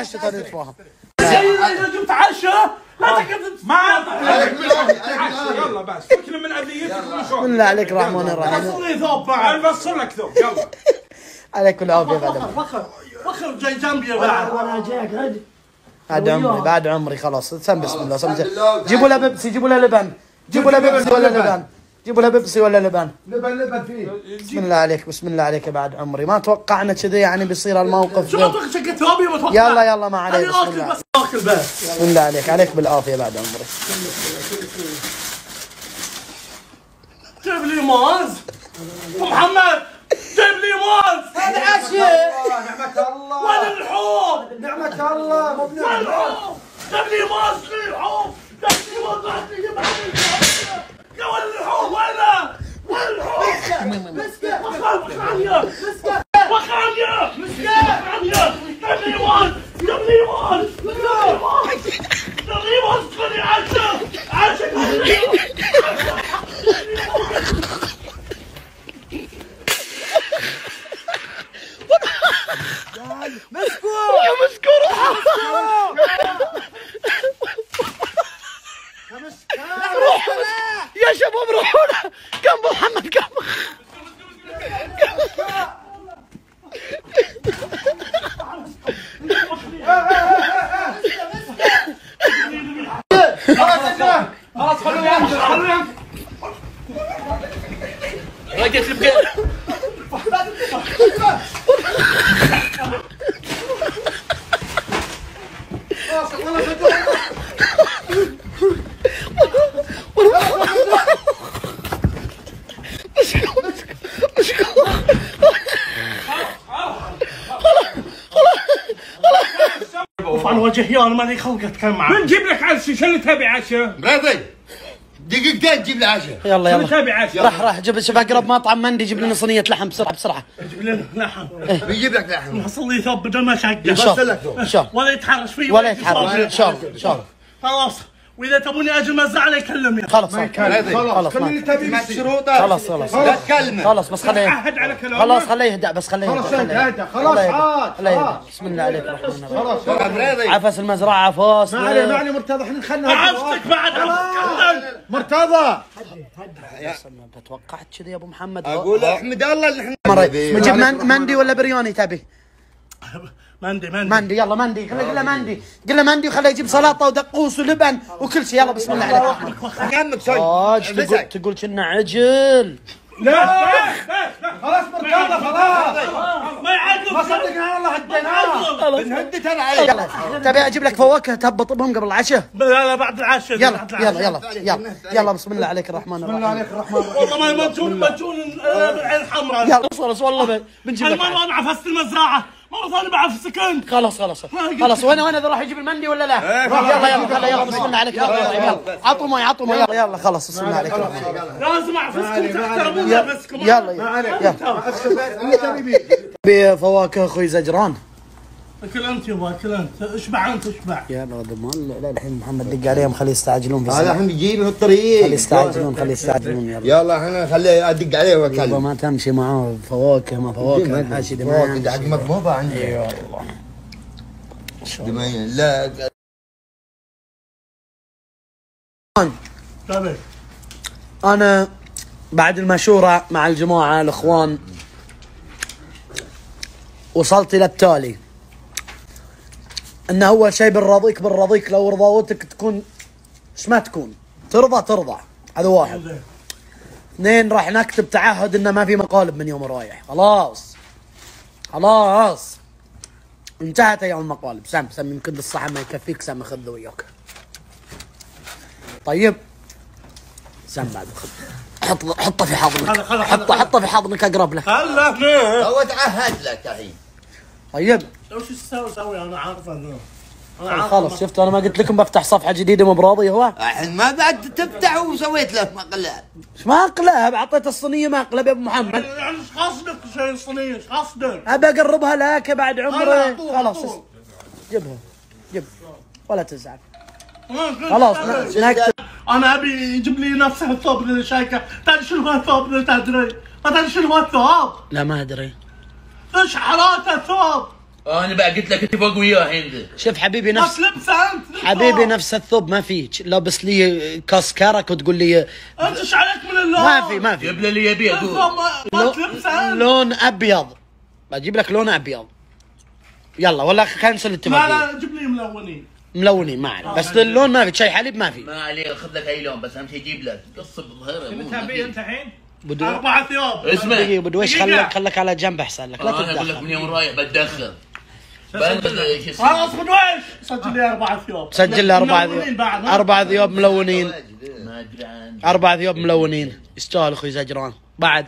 نتعشى تاني نتفاهم. اذا جبت عشاء لا تقعد ما يلا بس فكنا من اذيتك. بسم الله عليك الرحمن الرحيم. فصل لي ثوب بعد بفصل لك ثوب يلا. عليك العافيه بعد وخر جاي جنبي بعد. وانا جايك غد. بعد عمري بعد عمري خلاص سم بسم الله سم. جيبوا لها بيبسي جيبوا لها لبن. جيبوا لها بيبسي ولا لبن. جيبوا لها بيبسي ولا لبن. لبن فيه. بسم الله عليك بسم الله عليك. بعد عمري ما توقعنا كذا يعني بيصير الموقف. شو اتوقع شقة ثوبي واتوقع. يلا ما عليك. بسم الله بس اكل بس. بسم الله عليك بالعافيه بعد عمري. جيب لي موز محمد جيب لي موز. هذا عشاء. نعمة الله. وين اللحوم؟ نعمة الله مو وين اللحوم؟ جيب لي موز لي لحوم. جيب لي موز يا ولد اللحوم وينه؟ وين اللحوم؟ مسكه وخانيا وخانيا جيب لي موز جيب لي موز جيب لي موز خلي عشا يا شباب روحونا قام ابو محمد قام. خلاص خلوه ينزل لقيت البقيت. عن وجهي انا مالي خلق اتكلم معك. من جيب لك عشاء؟ شو اللي تبي عشاء؟ راضي دقيقتين تجيب لي عشاء. يلا شو اللي تبي عشاء؟ راح جيب شوف اقرب مطعم مندي جيب لنا صينيه لحم بسرعه. جيب لنا لحم. بيجيب لك لحم. نحصل لي ثوب بدون ما شقه. ان شاء الله ولا يتحرش فيه ولا يتحرش ان شاء الله. خلاص واذا تبوني اجي مزرعه يكلمني. خلاص خلاص اللي تبي بالشروط. خلاص لا تكلمه. خلاص بس خليه عهد على كلامك. خلاص خليه يهدأ بس خليه هدى خلاص عاد. بسم الله عليك الرحمن الرحيم. خلاص راضي. عفس المزرعه عفاس. ما عليه مرتضى احنا خلنا عفتك بعد مرتضى. ما توقعت كذا يا ابو محمد. اقول احمد الله اللي احنا نجيب مندي ولا برياني تبي؟ مندي يلا مندي قل له مندي وخليه يجيب سلطه ودقوس ولبن وكل شيء. يلا بسم الله عليك. تقول كنا عجل. لا خلاص مرتضى خلاص ما يعقل. ما صدقنا والله هديناه بنهدي ترى عليك. تبي اجيب لك فواكه تهبط بهم قبل العشاء؟ لا بعد العشاء. يلا بسم الله عليك الرحمن الرحيم. بسم الله عليك الرحمن الرحيم. والله ما مجون العين الحمراء. يلا خلاص والله بنجيب لك. انا بعفست المزرعه ما انا بعرف سكن. خلاص وين اذا راح يجيب المندي ولا لا؟ يلا بسم الله عليك يلا عطوا مي يلا خلاص بسم الله عليك. لازم اعفسكم تحترمون نفسكم. يلا بفواكه اخوي زجران. اكل انت يبا اكل انت اشبع انت اشبع. يا ولد لا الحين محمد دق عليهم خليه يستعجلون. هذا الحين بيجيب في الطريق. خليه يستعجلون يلا احنا خليه ادق عليه واكلم. ما تمشي معاه فواكه ما فواكه حاشي دماغ. حق مضبوطه عندي. اي والله دماغ لا انا بعد المشورة مع الجماعة الاخوان وصلت الى التالي ان اول شيء بالرضيك لو رضاوتك تكون ايش ما تكون ترضى هذا واحد. اثنين راح نكتب تعهد انه ما في مقالب من يوم رايح. خلاص انتهت ايام المقالب. سم يمكن الصحن ما يكفيك. سم خذ وياك. طيب سم بعد حطه في حضنك. حطه في حضنك اقرب له. هو تعهد لك الحين. طيب وش اسوي انا عارف انه خلاص شفت انا ما قلت لكم بفتح صفحه جديده مو براضي هو. الحين ما بعد تفتح وسويت له مقلب. ايش ما اقلب؟ اعطيت الصينيه مقلب يا ابو محمد. يعني ايش قصدك شيء صينيه ايش قصدك؟ ابى اقربها لك بعد عمري. خلاص جيبها ولا تزعل. خلاص نكتب. انا ابي يجيب لي نفس الثوب اللي شايكه. تدري شنو هو الثوب اللي تدري؟ ما تدري شنو هو الثوب؟ لا ما ادري. ايش حالاته الثوب؟ انا بقى قلت لك اتفق وياه انت. شوف حبيبي ما نفس تلبسه انت. حبيبي نفس الثوب ما في لابس لي كاسكارك وتقول لي انت ايش عليك من اللون؟ ما في جيب لي اللي يبيه قول. ما تلبسه انت. لون ابيض بجيب لك لون ابيض. يلا ولا كنسل الاتفاقيه. لا جيب لي ملونين. ملونين ما اعرف بس اللون ما في شاي حليب ما في. ما عليه خذ لك اي لون بس اهم شيء جيب لك قص بظهره. انت تبي انت الحين؟ 4 ثياب. اسمع دقيقة بدويش خلك على جنب احسن لك لا انا اقول لك من يوم تتدخل. رايح بتدخل. بنزل شو اسمه. خلاص بدويش سجل لي 4 ثياب سجل لي 4 ملونين ثياب بعد، ها؟ 4 ثياب ملونين. ما ادري عن 4 ثياب ملونين يستاهل اخوي زجران بعد.